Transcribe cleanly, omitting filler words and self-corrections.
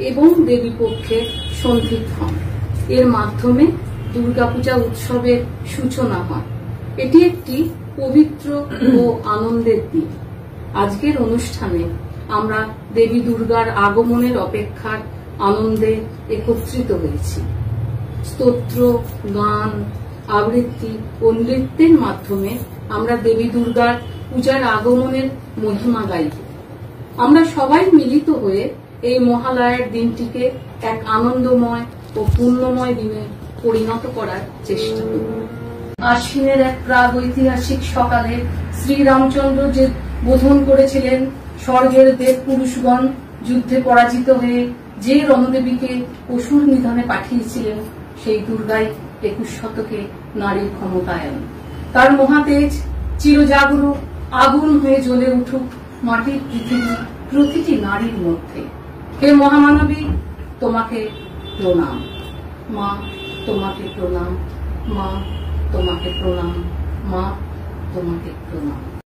এবং দেবী পক্ষের সন্ধিক্ষণ। এর মাধ্যমে দুর্গাপূজা উৎসবের সূচনা হয়। এটি একটি পবিত্র ও আনন্দের দিন। আজকের অনুষ্ঠানে আমরা দেবী দুর্গার আগমনের অপেক্ষার আনন্দে একত্রিত হয়েছি। স্তোত্র, গান, আবৃত্তি ও নৃত্যের মাধ্যমে আমরা দেবী দুর্গার পূজার আগমনের মহিমা গাইব। আমরা সবাই মিলিত হয়ে এই মহালয়ার দিনটিকে এক আনন্দময় ও পুণ্যময় দিনে পরিণত করার চেষ্টা করব। আশ্বিনের এক প্রাগৈতিহাসিক সকালে শ্রীরামচন্দ্র যে বোধন করেছিলেন, স্বর্গের দেব পুরুষগণ যুদ্ধে পরাজিত হয়ে যে রণদেবীকে অসুর নিধনে পাঠিয়েছিলেন, সেই দুর্গাই 21 শতকে নারীর ক্ষমতায়ন। তার মহাতেজ চিরজাগরুক আগুন হয়ে জ্বলে উঠুক মাটির পৃথিবী প্রতিটি নারীর মধ্যে। হে মহামানবী, তোমাকে প্রণাম। মা, তোমাকে প্রণাম। মা, তোমাকে প্রণাম। মা, তোমাকে প্রণাম।